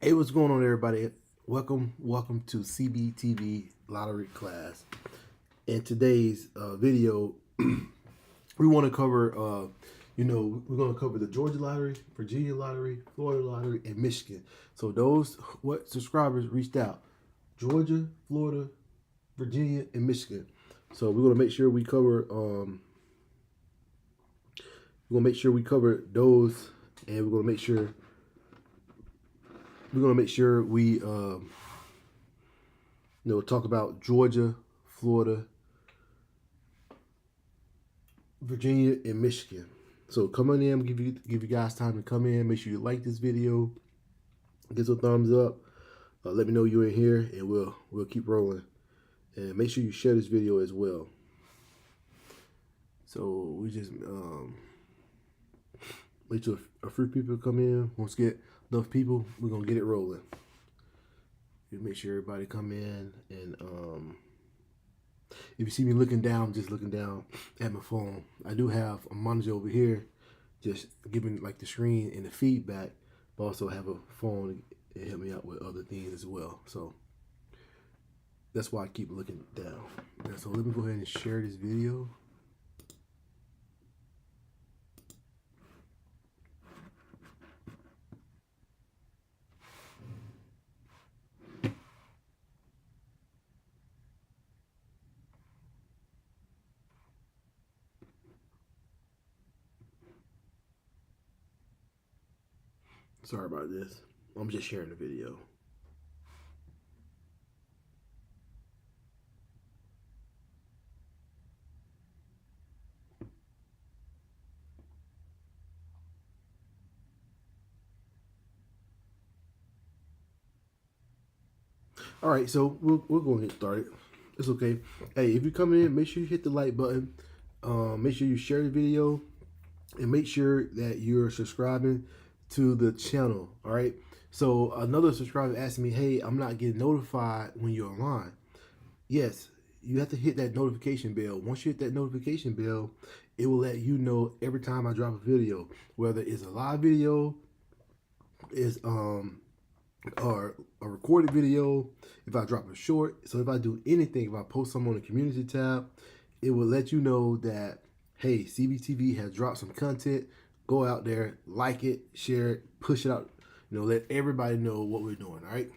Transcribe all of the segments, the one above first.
Hey, what's going on, everybody? Welcome to CBTV lottery class. In today's video, we want to cover, we're going to cover the Georgia lottery, Virginia lottery, Florida lottery, and Michigan. So those what subscribers reached out: Georgia, Florida, Virginia, and Michigan. So we're going to make sure we cover. We're going to make sure we cover those, and we're going to make sure. We talk about Georgia, Florida, Virginia, and Michigan. So come on in, give you guys time to come in. Make sure you like this video, give some thumbs up. Let me know you're in here, and we'll keep rolling. And make sure you share this video as well. So we just wait till a few people come in. Once we get enough people, we're gonna get it rolling. Make sure everybody come in, and if you see me looking down, just looking down at my phone. I do have a monitor over here, just giving like the screen and the feedback, but also have a phone to help me out with other things as well. So that's why I keep looking down. And so let me go ahead and share this video. Sorry about this. I'm just sharing the video. All right, so we're going to get started. It's okay. Hey, if you come in, make sure you hit the like button. Make sure you share the video, and make sure that you're subscribing to the channel. All right. So another subscriber asked me, "Hey, I'm not getting notified when you're online." Yes, you have to hit that notification bell. Once you hit that notification bell, it will let you know every time I drop a video, whether it's a live video, is or a recorded video, if I drop a short. So if I do anything, if I post something on the community tab, it will let you know that, hey, CBTV has dropped some content. Go out there, like it, share it, push it out. Let everybody know what we're doing. All right.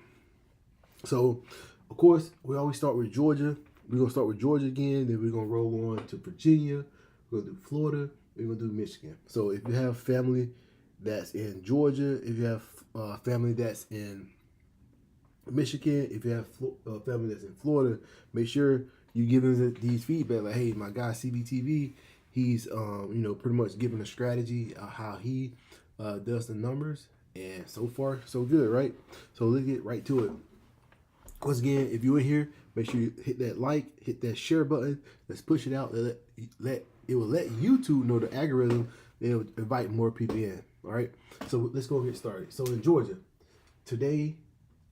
So, of course, we always start with Georgia. We're gonna start with Georgia again. Then we're gonna roll on to Virginia. We're gonna do Florida. We're gonna do Michigan. So if you have family that's in Georgia, if you have family that's in Michigan, if you have family that's in Florida, make sure you give them these feedback. Like, hey, my guy CBTV, he's pretty much giving a strategy how he does the numbers, and so far so good, right? So let's get right to it. Once again, if you're in here, make sure you hit that like, hit that share button. Let's push it out. It will let YouTube know, the algorithm. It'll invite more people in. All right. So let's go get started. So in Georgia, today,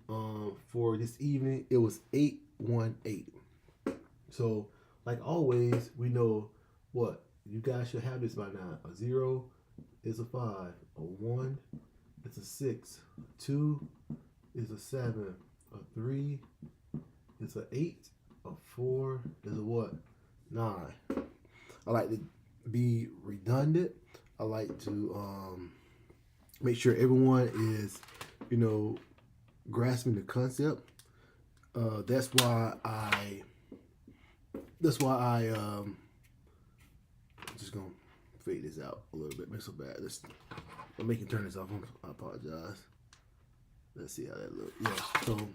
for this evening, it was 818. So like always, we know what you guys should have this by now. A 0 is a 5. A 1 is a 6. A 2 is a 7. A 3 is a 8. A 4 is a what? 9. I like to be redundant. I like to make sure everyone is, grasping the concept. That's why I I'm just gonna fade this out a little bit. Make so bad. I'm making turn this off. I apologize. Let's see how that looks. Yeah, so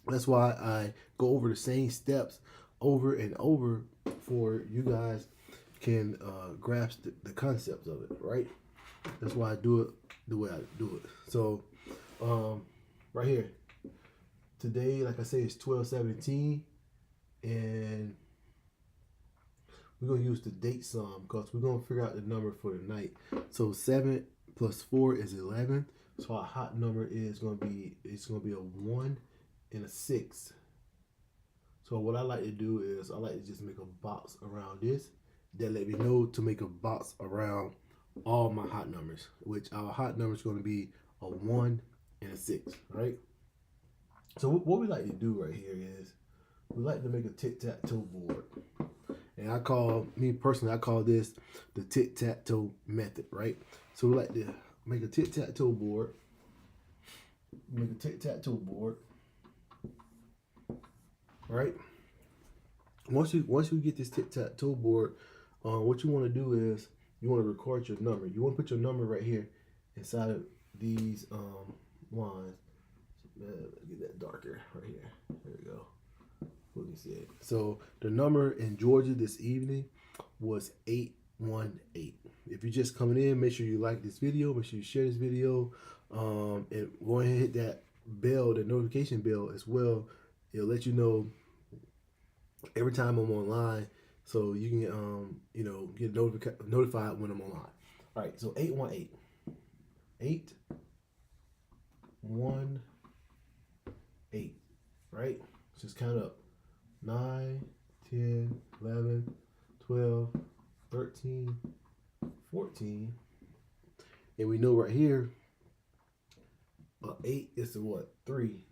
that's why I go over the same steps over and over for you guys can grasp the concepts of it, right? That's why I do it the way I do it. So right here, today, like I say, it's 12/17, and we're gonna use the date sum because we're gonna figure out the number for the night. So 7 plus 4 is 11. So our hot number is gonna be a 1 and a 6. So what I like to do is I like to just make a box around this. That let me know to make a box around all my hot numbers, which our hot number is going to be a 1 and a 6, right? So what we like to do right here is we like to make a tic-tac-toe board. And I call this the tic-tac-toe method, right? So we like to make a tic-tac-toe board. Right? Once you get this tic-tac-toe board, what you want to do is you want to record your number. You want to put your number right here inside of these lines. Get that darker right here. There we go. What we said. So the number in Georgia this evening was 818. If you're just coming in, make sure you like this video. Make sure you share this video. And go ahead and hit that bell, the notification bell as well. It'll let you know every time I'm online, so you can get notified when I'm online. All right, so 818. 818. Right? Just count up. 9, 10, 11, 12, 13, 14. And we know right here, 8 is a what? 3.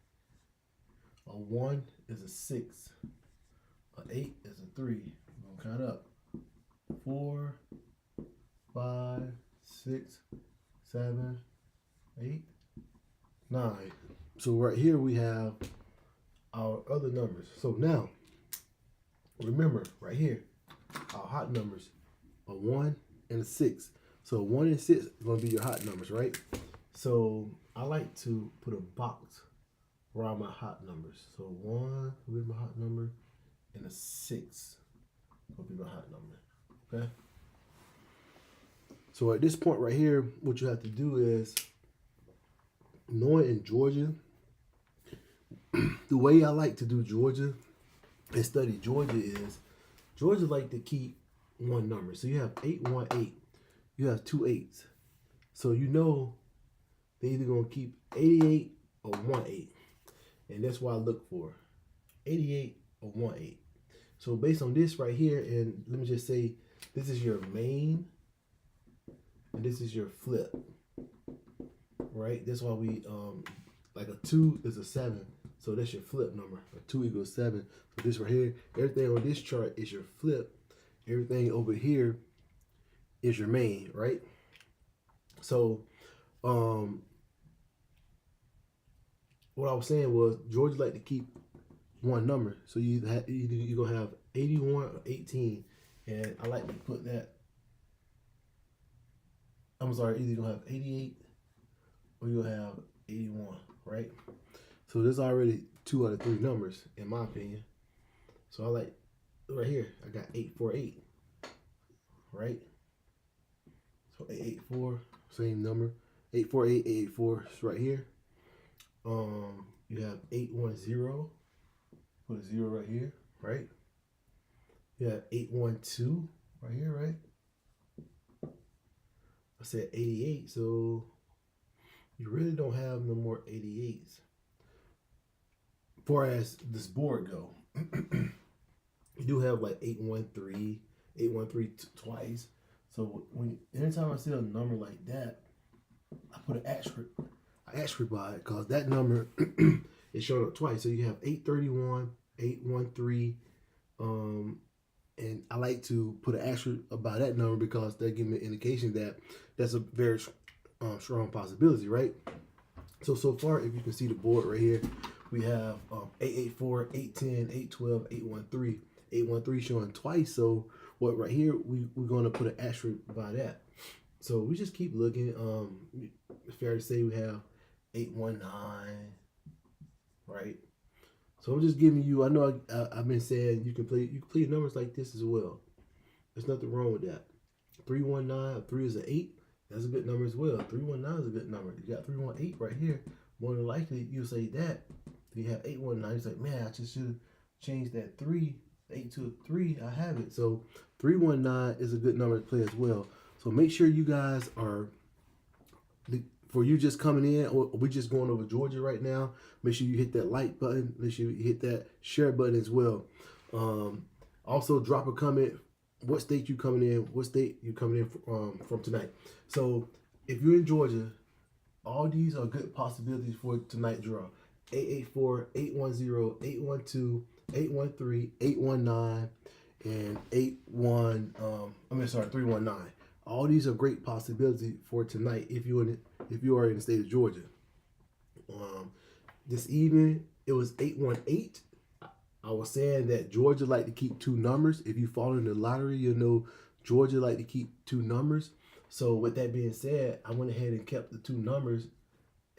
A 1 is a 6. A 8 is a 3. We're going to count up. 4, 5, 6, 7, 8, 9. So right here we have our other numbers. So now, remember right here, our hot numbers, a 1 and a 6. So 1 and 6 are going to be your hot numbers, right? So I like to put a box around my hot numbers. So 1 will be my hot number, and a 6 will be my hot number. Okay? So at this point right here, what you have to do is, knowing in Georgia, the way I like to do Georgia and study Georgia is, Georgia like to keep one number. So you have 818. You have 2 8s. So you know they're either going to keep 88 or 18. And that's what I look for. 88 or 18. So based on this right here, and let me just say, this is your main, and this is your flip. Right? That's why we, like a 2 is a 7. So that's your flip number. A 2 equals 7. So this right here, everything on this chart is your flip. Everything over here is your main, right? So, what I was saying was, Georgia like to keep one number. So you're going to have 81 or 18. And I like to put that, I'm sorry, either you're going to have 88 or you'll have 81, right? So there's already 2 out of 3 numbers, in my opinion. So I like, right here, I got 848, right? So 884, same number. 848, 884 is right here. You have 810, put a 0 right here, right? You have 812 right here, right? I said 88, so you really don't have no more 88s. As far as this board go, you do have like 813 twice. So anytime I see a number like that, I put an asterisk by it, because that number is showing up twice. So you have 831, 813, and I like to put an asterisk by that number because that gives me an indication that that's a very strong possibility, right? So far, if you can see the board right here, we have 884, 810, 812, 813. 813 showing twice. So what right here, we're going to put an asterisk by that. So we just keep looking. It's fair to say we have 819, right? So I'm just giving you, I know I've been saying you can play numbers like this as well. There's nothing wrong with that. 319, 3 is an 8. That's a good number as well. 319 is a good number. You got 318 right here. More than likely, you'll say that. You have 819. You say, man, I just should have changed that 3, 8 to a 3. I have it. So 319 is a good number to play as well. So make sure you guys are, for you just coming in, or we're just going over Georgia right now, make sure you hit that like button. Make sure you hit that share button as well. Also, drop a comment. What state you coming in? What state you coming in from tonight? So if you're in Georgia, All these are good possibilities for tonight's draw. 884, 810, 812, 813, 819, and 319. All these are great possibilities for tonight if you are in the state of Georgia. This evening it was 818. I was saying that Georgia like to keep two numbers. If you follow in the lottery, you'll know Georgia like to keep two numbers. So with that being said, I went ahead and kept the two numbers,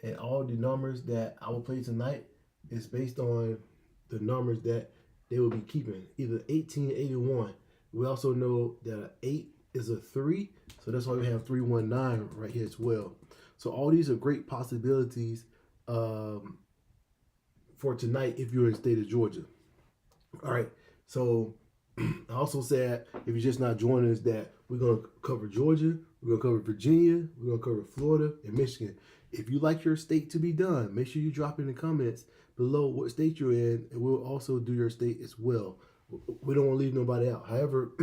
and all the numbers that I will play tonight is based on the numbers that they will be keeping, either 18 or 81. We also know that an 8 is a 3, so that's why we have 319 right here as well. So all these are great possibilities for tonight if you're in the state of Georgia. All right, so I also said, if you're just not joining us, that we're going to cover Georgia, we're going to cover Virginia, we're going to cover Florida and Michigan. If you like your state to be done, make sure you drop in the comments below what state you're in, and we'll also do your state as well. We don't want to leave nobody out. However,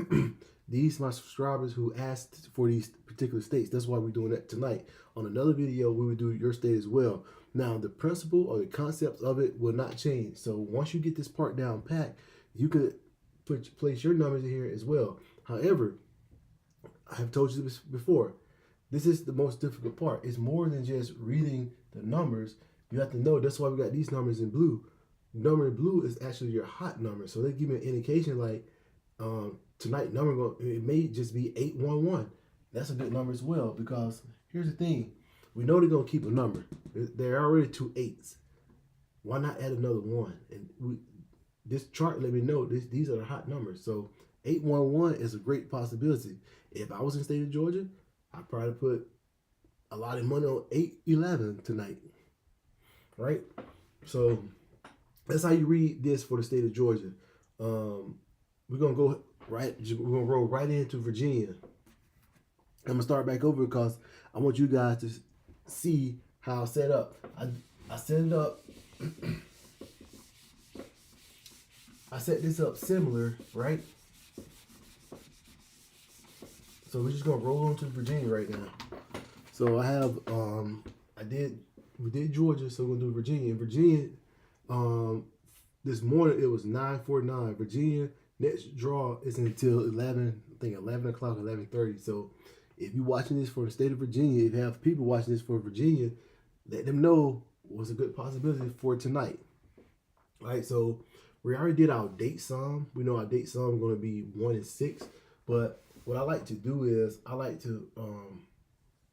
these my subscribers who asked for these particular states. That's why we're doing that tonight. On another video, we will do your state as well. Now, the principle or the concepts of it will not change. So once you get this part down pat, you could place your numbers in here as well. However, I have told you this before. This is the most difficult part. It's more than just reading the numbers. You have to know. That's why we got these numbers in blue. The number in blue is actually your hot number. So they give me an indication like tonight number, it may just be 811. That's a good number as well, because here's the thing. We know they're going to keep a number. There are already 2 8s. Why not add another 1? And this chart let me know these are the hot numbers. So 811 is a great possibility. If I was in the state of Georgia, I'd probably put a lot of money on 811 tonight. Right? So that's how you read this for the state of Georgia. We're gonna roll right into Virginia. I'm gonna start back over because I want you guys to see how I set up. I set it up. I set this up similar, right? So we're just gonna roll on to Virginia right now. So I have we did Georgia, so we're gonna do Virginia. In Virginia, this morning it was 9:49. Virginia next draw is until 11 o'clock, 11:30. So if you're watching this for the state of Virginia, if you have people watching this for Virginia, let them know what's a good possibility for tonight. All right, so we already did our date sum. We know our date sum is going to be 1 and 6. But what I like to do is I like to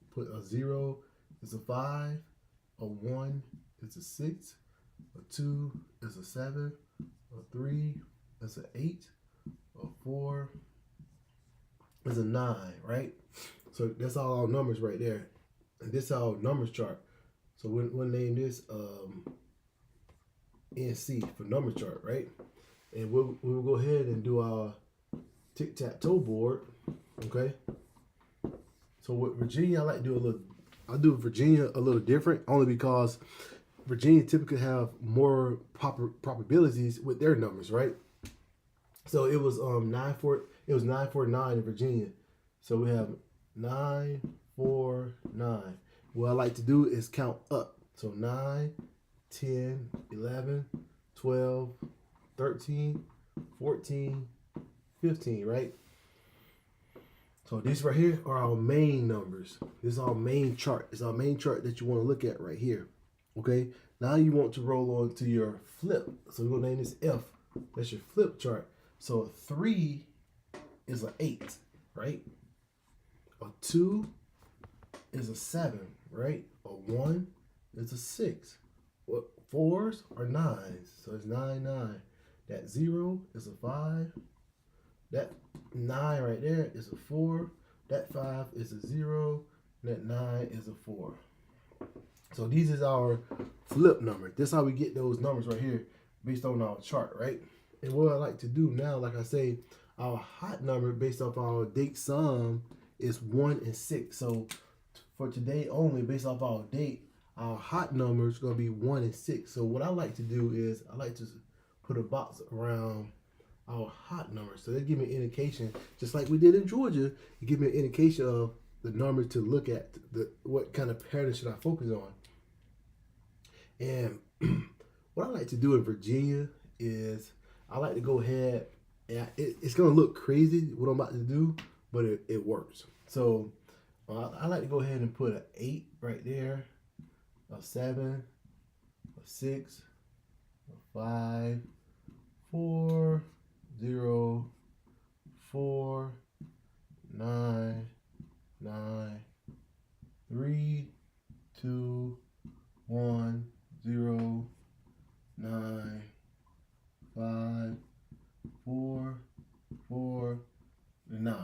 put a 0 is a 5, a 1 is a 6, a 2 is a 7, a 3 is an 8, a 4 is a 9, right? So that's all our numbers right there. And this is our numbers chart. So we'll name this NC for number chart, right? And we'll go ahead and do our tic-tac-toe board, okay? So with Virginia, I do Virginia a little different, only because Virginia typically have more probabilities with their numbers, right? So it was 949 in Virginia. So we have 949. What I like to do is count up. So 9, 10, 11, 12, 13, 14, 15, right? So these right here are our main numbers. This is our main chart. It's our main chart that you want to look at right here. Okay? Now you want to roll on to your flip. So we're going to name this F. That's your flip chart. So a 3 is an 8, right? A 2 is a 7, right? A 1 is a 6. What 4s are 9s, so it's 9, 9. That 0 is a 5. That 9 right there is a 4. That 5 is a 0. That 9 is a 4. So these is our flip number. This is how we get those numbers right here based on our chart, right? And what I like to do now, like I say, our hot number based off our date sum is 1 and 6. So for today only, based off our date, our hot number is going to be 1 and 6. So what I like to do is I like to put a box around our hot number. So they give me an indication, just like we did in Georgia, it give me an indication of the number to look at, what kind of pattern should I focus on. And what I like to do in Virginia is I like to go ahead and it's going to look crazy what I'm about to do, but it works. So I like to go ahead and put an 8 right there, a 7, a 6, a 5, 4, 0, 4, 9, 9, 3, 2, 1, 0, 9, 5, 4, 4, 9.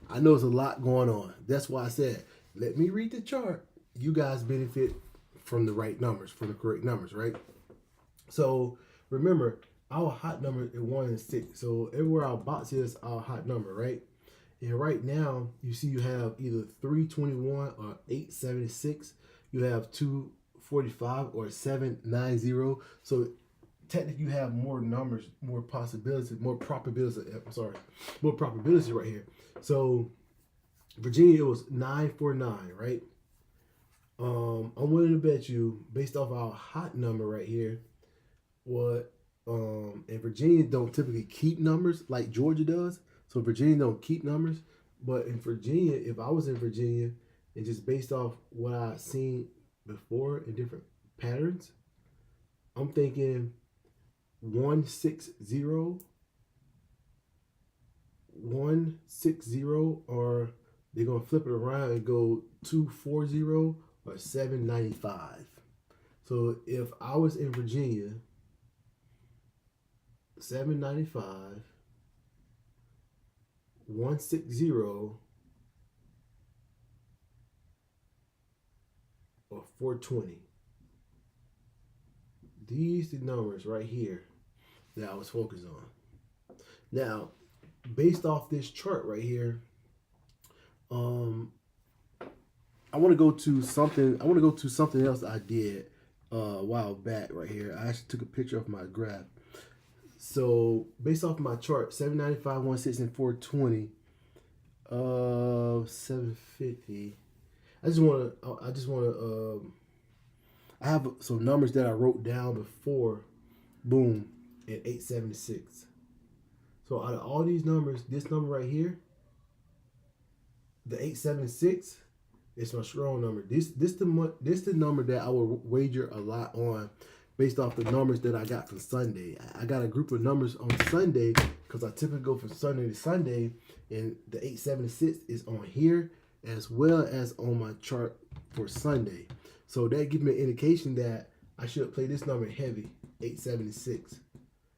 I know there's a lot going on. That's why I said, let me read the chart. You guys benefit from the right numbers, from the correct numbers, right? So remember, our hot number is 1 and 6. So everywhere our box is our hot number, right? And right now, you see you have either 321 or 876. You have 245 or 790. So technically you have more numbers, more possibilities, more probability right here. So Virginia, it was 949, right? I'm willing to bet you, based off our hot number right here, what and Virginia don't typically keep numbers like Georgia does. So Virginia don't keep numbers. But in Virginia, if I was in Virginia and just based off what I've seen before in different patterns, I'm thinking 160, 160, or they're gonna flip it around and go 240 or 795. So if I was in Virginia, 795, 160, or 420. These the numbers right here that I was focused on. Now, based off this chart right here, I want to go to something. I want to go to something else I did a while back right here. I actually took a picture of my graph. So based off my chart, 795, 160, and 420, 750. I have some numbers that I wrote down before, boom, at 876. So out of all these numbers, this number right here, the 876, is my strong number. This the number that I will wager a lot on, based off the numbers that I got from Sunday. I got a group of numbers on Sunday because I typically go from Sunday to Sunday, and the 876 is on here as well as on my chart for Sunday. So that gives me an indication that I should play this number heavy, 876.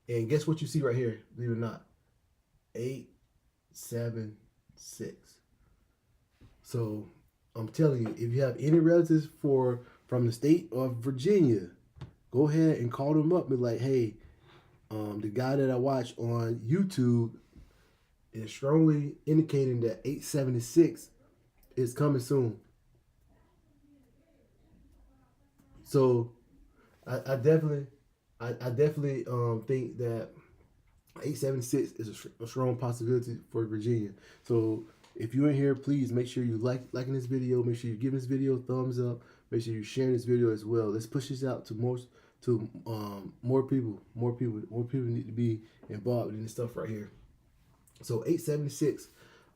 And guess what you see right here, believe it or not? 876. So I'm telling you, if you have any relatives from the state of Virginia, go ahead and call them up and be like, hey, the guy that I watch on YouTube is strongly indicating that 876 is coming soon. So I definitely think that 876 is a strong possibility for Virginia. So if you're in here, please make sure you liking this video. Make sure you give this video a thumbs up. Make sure you share this video as well. Let's push this out to more people. More people need to be involved in this stuff right here. So 876,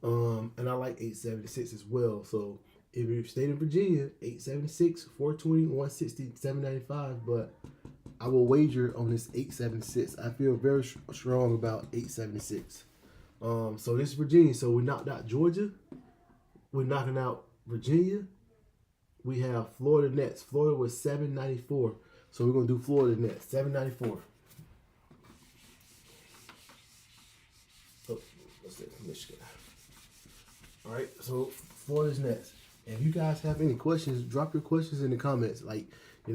and I like 876 as well. So if you're staying in Virginia, 876, 420, 160, 795. But I will wager on this 876. I feel very strong about 876. So this is Virginia. So we knocked out Georgia. We're knocking out Virginia. We have Florida next. Florida was 794. So we're going to do Florida next. 794. Oh, let's say Michigan. All right. So Florida's next. And if you guys have any questions, drop your questions in the comments. Like, I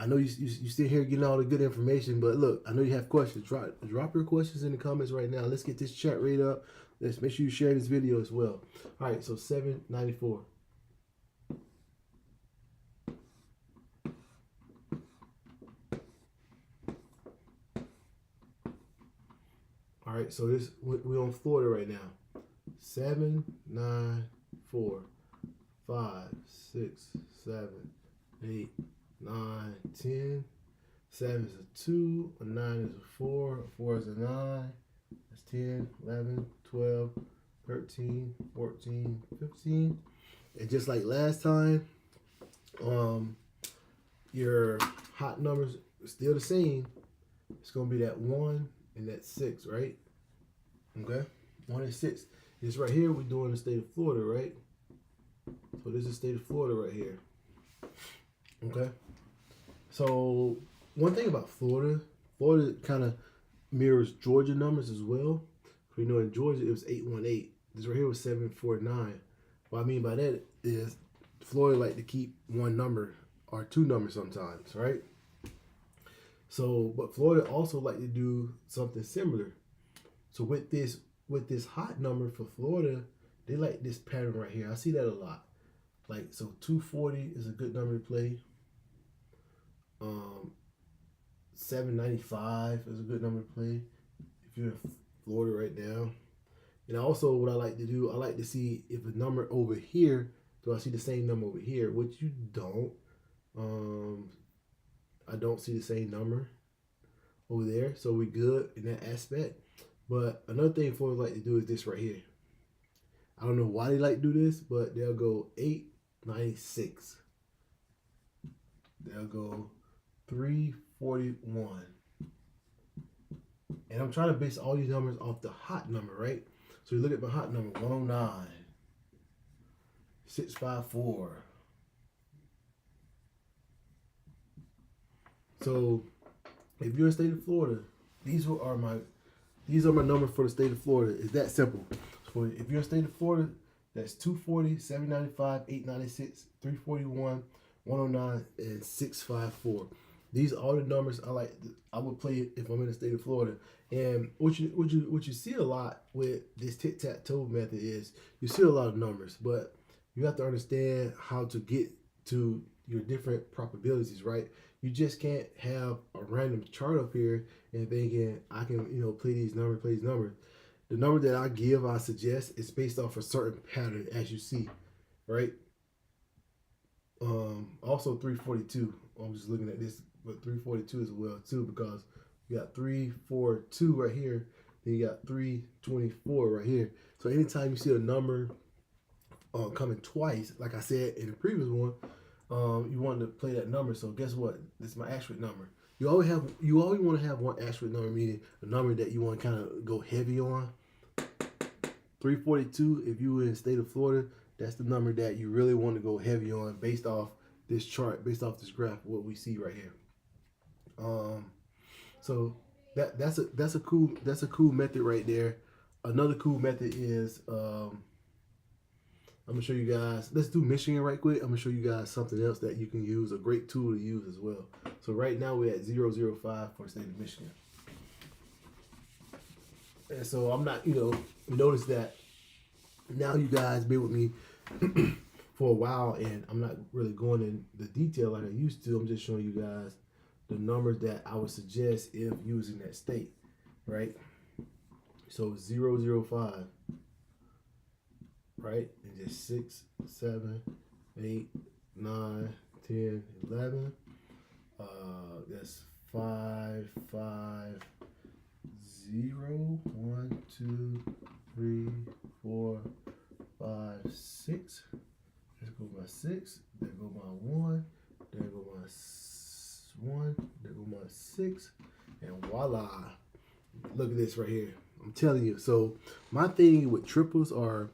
know you still here getting all the good information, but look, I know you have questions. Drop your questions in the comments right now. Let's get this chat rate up. Let's make sure you share this video as well. All right, so 794. All right, so we're on Florida right now. 794. 5, 6, 7, 8, 9, 10. 7 is a 2, a 9 is a 4, a 4 is a 9, that's 10, 11, 12, 13, 14, 15. And just like last time, your hot numbers are still the same. It's going to be that 1 and that 6, right? Okay? 1 and 6. This right here, we're doing the state of Florida, right? So this is the state of Florida right here. Okay? So one thing about Florida kind of mirrors Georgia numbers as well. We know in Georgia it was 818. This right here was 749. What I mean by that is Florida like to keep one number or two numbers sometimes, right? So, but Florida also like to do something similar. So with this hot number for Florida, they like this pattern right here. I see that a lot. Like, so 240 is a good number to play. 795 is a good number to play if you're in Florida right now. And also what I like to do, I like to see if a number over here, do I see the same number over here, which you don't. I don't see the same number over there, so we're good in that aspect. But another thing Florida like to do is this right here. I don't know why they like to do this, but they'll go 896. They'll go 341. And I'm trying to base all these numbers off the hot number, right? So you look at my hot number, 109, 654. So if you're in the state of Florida, these are my numbers for the state of Florida. It's that simple. So if you're in the state of Florida, that's 240, 795, 896, 341, 109, and 654. These are the numbers I would play if I'm in the state of Florida. And what you see a lot with this tic-tac-toe method is you see a lot of numbers, but you have to understand how to get to your different probabilities, right? You just can't have a random chart up here and thinking I can, play these numbers. The number that I suggest is based off a certain pattern, as you see, right? Also 342. I'm just looking at this, but 342 as well too, because you got 342 right here, then you got 324 right here. So anytime you see a number coming twice, like I said in the previous one, you want to play that number. So guess what? This is my asteroid number. You always want to have one asteroid number, meaning a number that you want to kind of go heavy on. 342, if you were in the state of Florida, that's the number that you really want to go heavy on based off this chart, based off this graph, what we see right here. So that's a cool method right there. Another cool method is I'm gonna show you guys. Let's do Michigan right quick. I'm gonna show you guys something else that you can use, a great tool to use as well. So right now we're at 005 for the state of Michigan. And so I'm not, notice that now you guys been with me for a while, and I'm not really going in the detail like I used to. I'm just showing you guys the numbers that I would suggest if using that state, right? So 005, right? And just 6, 7, 8, 9, 10, 11. That's 5, 5, 0, 1, 2, 3, 4, 5, 6. Let's go by 6. There go my 1. There go my 1. There go my 6. And voila. Look at this right here. I'm telling you. So my thing with triples are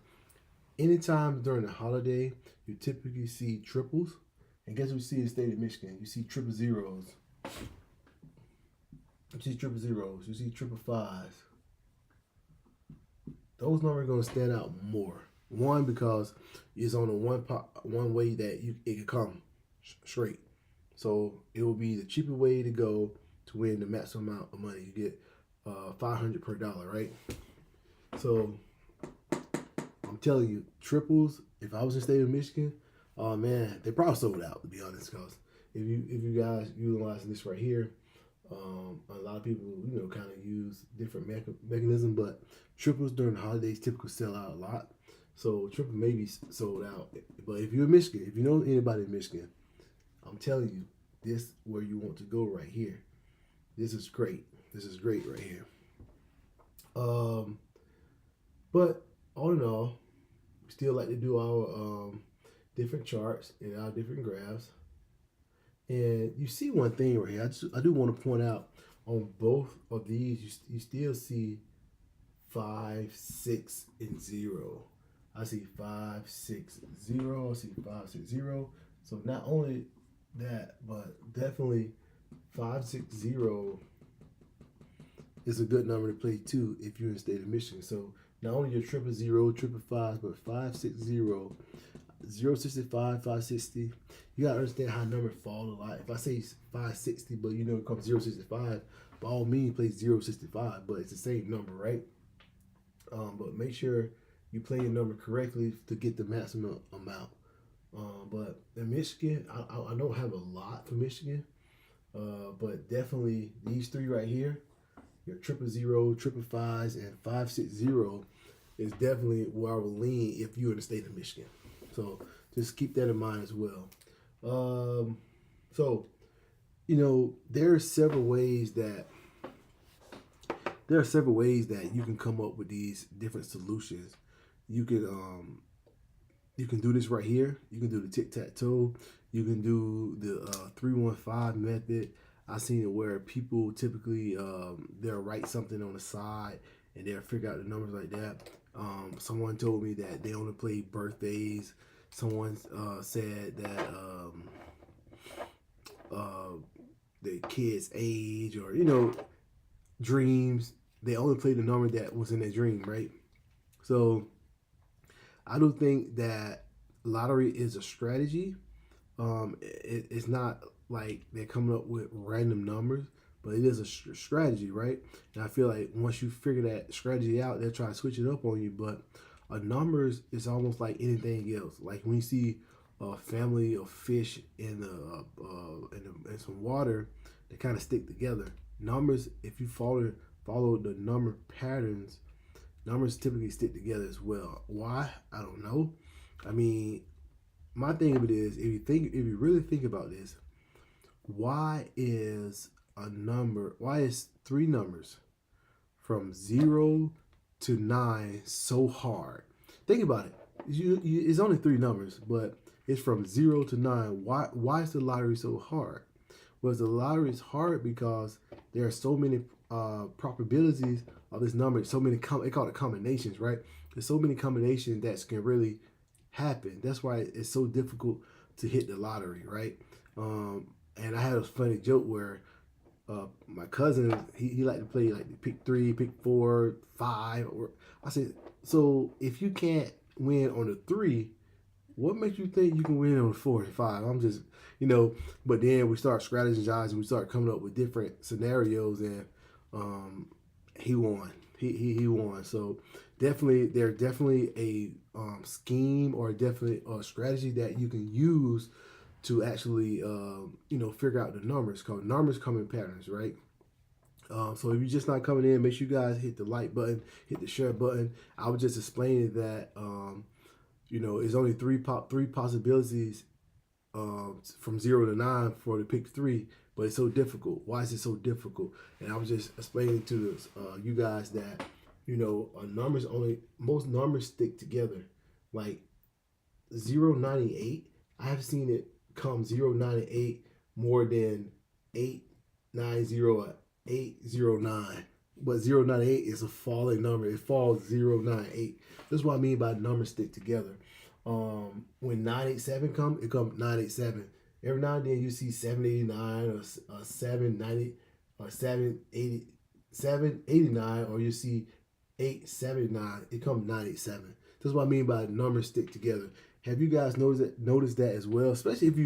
anytime during the holiday, you typically see triples. And guess what you see in the state of Michigan? You see triple zeros. You see triple zeros. You see triple fives. Those numbers are going to stand out more. One, because it's on the one way that it can come straight. So it will be the cheaper way to go to win the maximum amount of money. You get $500 per dollar, right? So I'm telling you, triples. If I was in the state of Michigan, oh man, they probably sold out, to be honest. Because if you guys utilizing this right here, a lot of people kind of use different mechanism, but triples during the holidays typically sell out a lot. So triple may be sold out. But if you're in Michigan, if you know anybody in Michigan, I'm telling you, this is where you want to go right here. This is great. This is great right here. But all in all, we still like to do our different charts and our different graphs. And you see one thing right here. I do want to point out on both of these, you still see 5, 6, and 0. I see 5, 6, 0. I see 5, 6, 0. So not only that, but definitely 5, 6, 0 is a good number to play too if you're in the state of Michigan. So not only your 000, 555, but 560, 065, 560. You gotta understand how numbers fall a lot. If I say 560, but you know it comes 065, by all means play 065, but it's the same number, right? But make sure you play your number correctly to get the maximum amount. But in Michigan, I don't have a lot for Michigan, but definitely these three right here, your 000, 555s, and 560 is definitely where I will lean if you're in the state of Michigan. So just keep that in mind as well. So, you know, there are several ways that you can come up with these different solutions. You can do this right here. You can do the tic-tac-toe. You can do the 315 method. I've seen it where people typically they'll write something on the side and they'll figure out the numbers like that. Someone told me that they only play birthdays. Someone said that the kid's age, or you know, dreams. They only play the number that was in their dream, right? So I do think that lottery is a strategy. It's not like they're coming up with random numbers, but it is a strategy, right? And I feel like once you figure that strategy out, they'll try to switch it up on you. But a numbers is almost like anything else. Like when you see a family of fish in some water, they kind of stick together. Numbers, if you follow the number patterns, numbers typically stick together as well. Why? I don't know. I mean, my thing of it is, if you really think about this, why is three numbers from 0 to 9 so hard? Think about it. It's only three numbers, but it's from 0 to 9. Why is the lottery so hard? Well, the lottery is hard because there are so many probabilities of this number. So many they call it combinations, right? There's so many combinations that can really happen. That's why it's so difficult to hit the lottery, right? And I had a funny joke where my cousin, he liked to play like pick 3, pick 4, 5. Or I said, so if you can't win on the 3, what makes you think you can win on the 4 and 5? I'm just, you know. But then we start strategizing. We start coming up with different scenarios, and he won. He won. So there's definitely a scheme, or definitely a strategy that you can use to actually figure out the numbers, because numbers come in patterns, right? So if you're just not coming in, make sure you guys hit the like button, hit the share button. I was just explaining that it's only three possibilities from 0 to 9 for the pick 3, but it's so difficult. Why is it so difficult? And I was just explaining to you guys that most numbers stick together. Like 098, I have seen it come 098 more than 890 or 809. But 098 is a falling number. It falls 098. That's what I mean by numbers stick together. When 987 comes, it comes 987. Every now and then you see 789 or 790 or 789, or you see 879. It comes 987. That's what I mean by numbers stick together. Have you guys noticed that as well? Especially if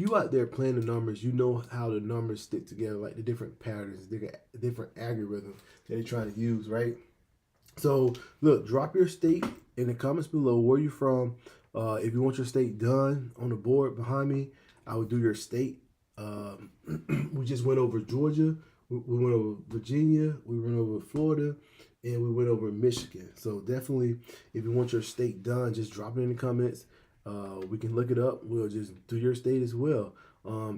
you out there playing the numbers, you know how the numbers stick together, like the different patterns, different algorithms that they're trying to use, right? So look, drop your state in the comments below. Where you from? If you want your state done on the board behind me, I would do your state. We just went over Georgia. we went over Virginia, we went over Florida, and we went over Michigan. So definitely, if you want your state done, just drop it in the comments. We can look it up. We'll just do your state as well.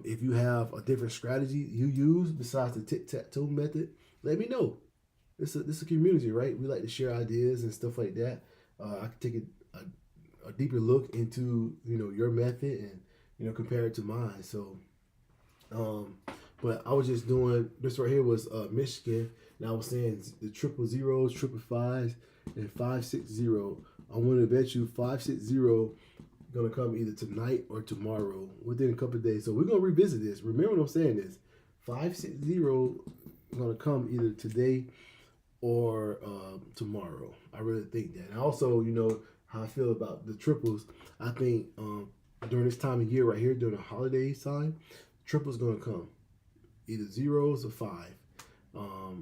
If you have a different strategy you use besides the tic-tac-toe method, let me know. This is a community, right? We like to share ideas and stuff like that. I can take a deeper look into your method and compare it to mine. So, but I was just doing this right here was Michigan, and I was saying the 000s, 555s, and 560. I want to bet you 560 gonna come either tonight or tomorrow within a couple of days. So we're gonna revisit this. Remember what I'm saying is 560 gonna come either today or tomorrow. I really think that. And also, how I feel about the triples. I think during this time of year right here, during the holiday time, triples gonna come either zeros or five. I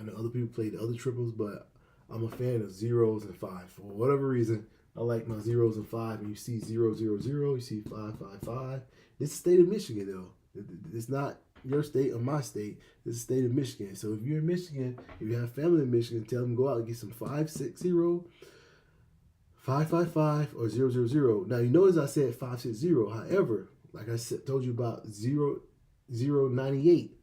know other people play the other triples, but I'm a fan of zeros and five. For whatever reason, I like my zeros and five. And you see 000, you see 555. It's the state of Michigan, though. It's not your state or my state. It's the state of Michigan. So if you're in Michigan, if you have family in Michigan, tell them go out and get some 560, 555, or 000. Now, you notice I said 560. However, like I told you about 0098,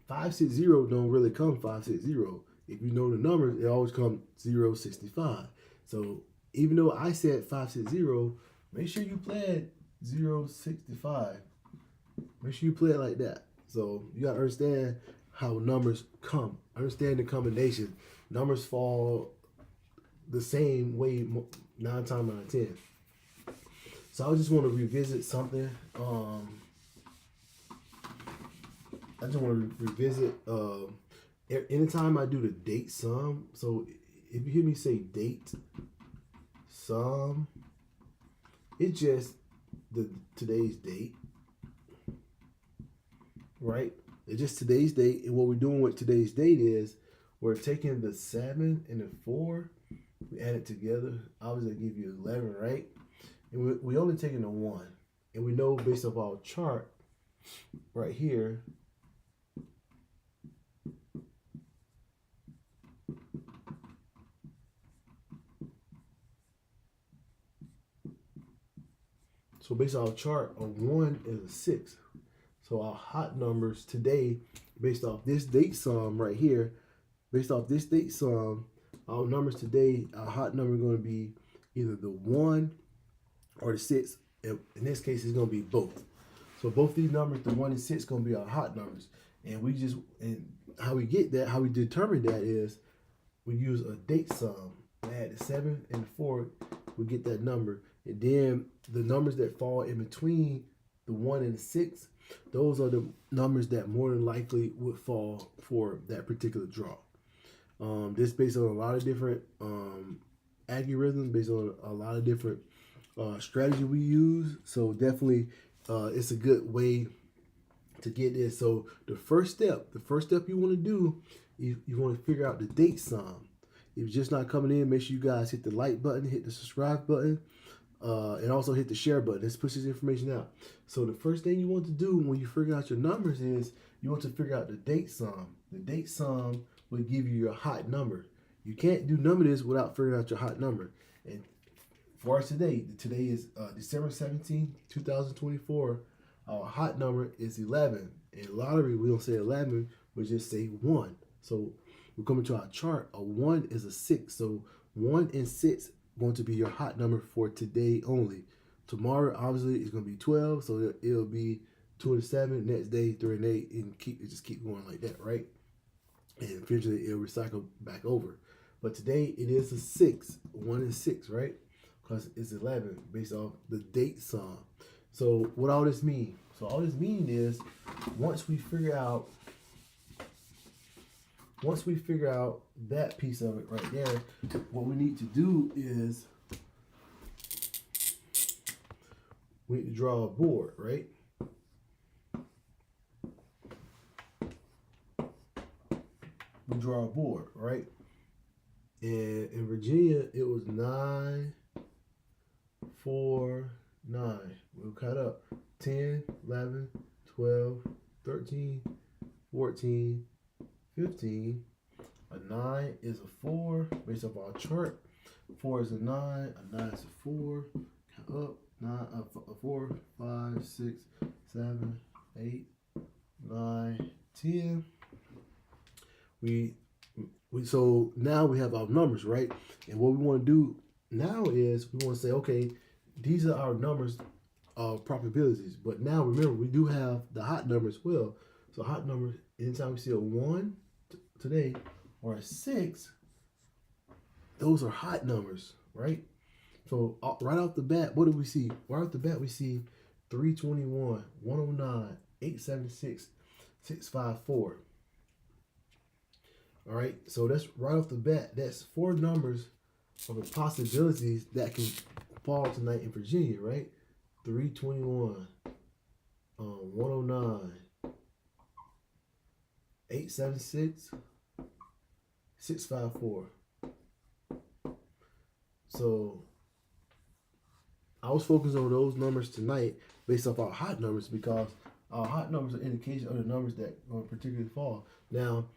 560 don't really come 560. If you know the numbers, it always comes 065. So even though I said 560, make sure you play it 065. Make sure you play it like that. So you gotta understand how numbers come. Understand the combination. Numbers fall the same way 9 times out of 10. So I just want to revisit something. I just want to revisit. Anytime I do the date sum, so if you hear me say date sum, it's just today's date, right? It's just today's date, and what we're doing with today's date is we're taking the 7 and the 4, we add it together. Obviously, I give you 11, right? And we only taking the 1, and we know based off our chart right here. So based on our chart, a 1 is a 6. So our hot numbers today, based off this date sum right here, based off this date sum, our numbers today, our hot number is going to be either the 1 or the 6. In this case, it's going to be both. So both these numbers, the 1 and 6, going to be our hot numbers. And how we get that, how we determine that is we use a date sum. Add the 7 and the 4, we get that number. And then the numbers that fall in between the 1 and the 6, those are the numbers that more than likely would fall for that particular draw. This based on a lot of different algorithms, based on a lot of different strategy we use. So definitely it's a good way to get this. So the first step you want to do, you want to figure out the date sum. If you're just not coming in, make sure you guys hit the like button, hit the subscribe button, and also hit the share button. This pushes information out. So the first thing you want to do when you figure out your numbers is you want to figure out the date sum. The date sum will give you your hot number. You can't do none of this without figuring out your hot number. And for us today is December 17th, 2024. Our hot number is 11. In lottery, we don't say 11, we just say 1. So we're coming to our chart. A 1 is a 6. So 1 and 6 going to be your hot number for today only. Tomorrow, obviously, it's going to be 12. So it'll be 2 and 7. Next day, 3 and 8. And just keep going like that, right? And eventually, it'll recycle back over. But today, it is a 6. 1 and 6, right? Because it's 11 based off the date sum. So what all this mean? So all this meaning is once we figure out that piece of it right there, what we need to do is we need to draw a board, right? We draw a board, right? And in Virginia, it was 9, 4, 9. We'll cut up 10, 11, 12, 13, 14, 15. A 9 is a 4 based off our chart. 4 is a 9. A 9 is a 4. Count up. 4, 5, 6, 7, 8, 9, 10. So now we have our numbers, right? And what we want to do now is we want to say, okay, these are our numbers of probabilities. But now remember, we do have the hot number as well. So hot number, anytime we see a 1 today or a 6, those are hot numbers, right? So right off the bat, what do we see? Right off the bat, we see 321, 109, 876, 654. All right, so that's right off the bat. That's 4 numbers of the possibilities that can fall tonight in Virginia, right? 321, 109, 876, 654. So I was focused on those numbers tonight based off our hot numbers because our hot numbers are an indication of the numbers that are particularly fall. Now,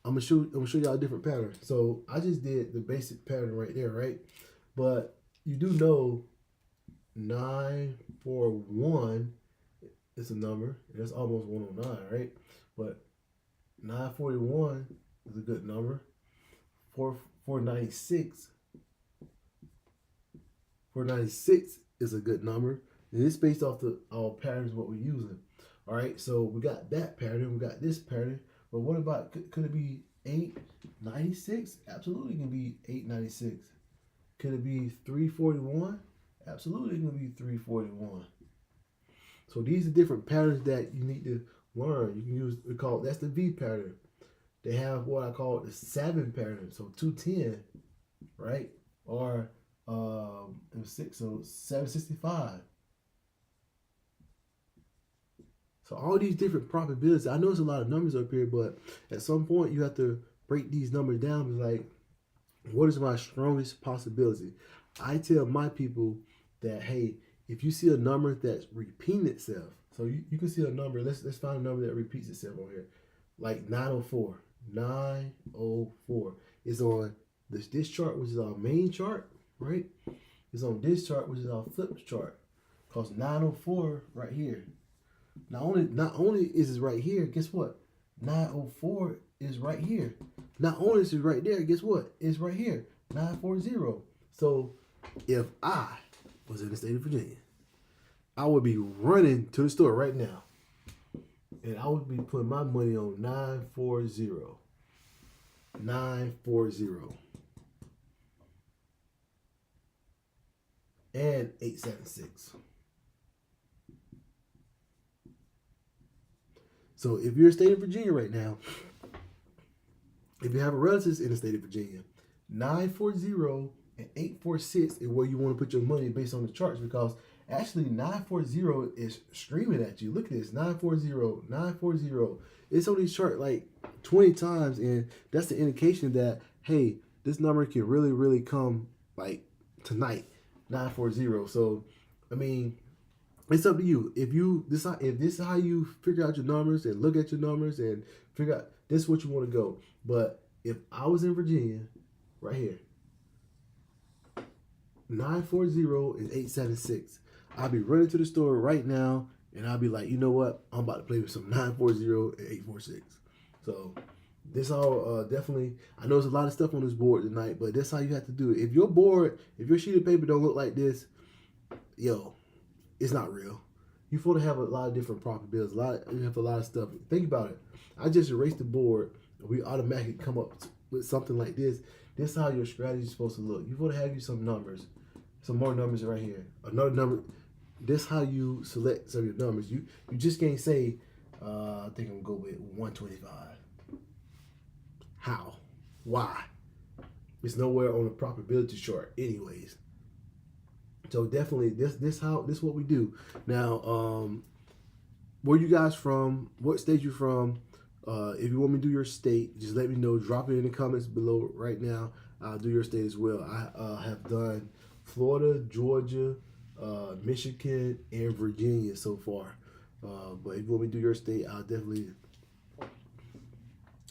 I'm gonna show y'all a different pattern. So I just did the basic pattern right there, right? But you do know 941 is a number. That's almost 109, right? But 941 is a good number. 496 is a good number. And it's based off our patterns, what we're using. All right, so we got that pattern, we got this pattern. But what about, could it be 896? Absolutely, it can be 896. Could it be 341? Absolutely, it can be 341. So these are different patterns that you need to learn. You can use, that's the V pattern. They have what I call the 7 pattern. So 210, right? Or it was 6, so 765. So all these different probabilities, I know it's a lot of numbers up here, but at some point you have to break these numbers down. It's like, what is my strongest possibility? I tell my people that, hey, if you see a number that's repeating itself, so you can see a number, let's find a number that repeats itself on here, like 904. 904 is on this chart, which is our main chart, right? It's on this chart, which is our flip chart, because 904 right here. Not only is it right here, guess what? 904 is right here. Not only is it right there, guess what? It's right here. 940. So if I was in the state of Virginia, I would be running to the store right now. And I would be putting my money on 940. 940. And 876. So if you're in the state of Virginia right now, if you have a relatives in the state of Virginia, 940 and 846 is where you want to put your money based on the charts, because actually 940 is screaming at you. Look at this, 940, 940. It's on this chart like 20 times, and that's the indication that, hey, this number can really, really come like tonight, 940. So, I mean, it's up to you. If this is how you figure out your numbers and look at your numbers and figure out this is what you want to go. But if I was in Virginia, right here, 940 and 876, I'll be running to the store right now, and I'll be like, you know what? I'm about to play with some 940 and 846. So this all definitely, I know there's a lot of stuff on this board tonight, but that's how you have to do it. If your board, if your sheet of paper don't look like this, yo, it's not real. You're supposed to have a lot of different probabilities. You have a lot of stuff. Think about it. I just erased the board, and we automatically come up with something like this. This is how your strategy is supposed to look. You're supposed to have you some numbers, some more numbers right here. Another number. This is how you select some of your numbers. You just can't say, I think I'm gonna go with 125. How? Why? It's nowhere on the probability chart, anyways. So definitely, this what we do. Now, where you guys from? What state you from? If you want me to do your state, just let me know. Drop it in the comments below right now. I'll do your state as well. I have done Florida, Georgia, Michigan, and Virginia so far. But if you want me to do your state, I'll definitely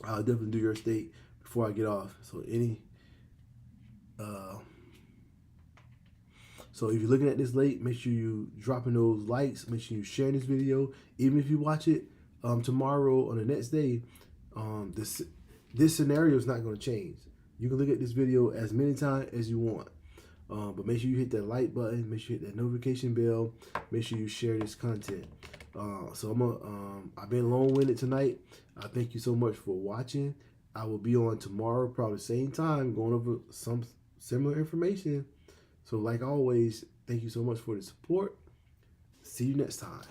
I'll definitely do your state before I get off. So if you're looking at this late, make sure you dropping those likes. Make sure you sharing this video. Even if you watch it tomorrow or the next day, this scenario is not going to change. You can look at this video as many times as you want. But make sure you hit that like button. Make sure you hit that notification bell. Make sure you share this content. I've been long-winded tonight. Thank you so much for watching. I will be on tomorrow, probably same time, going over some similar information. So like always, thank you so much for the support. See you next time.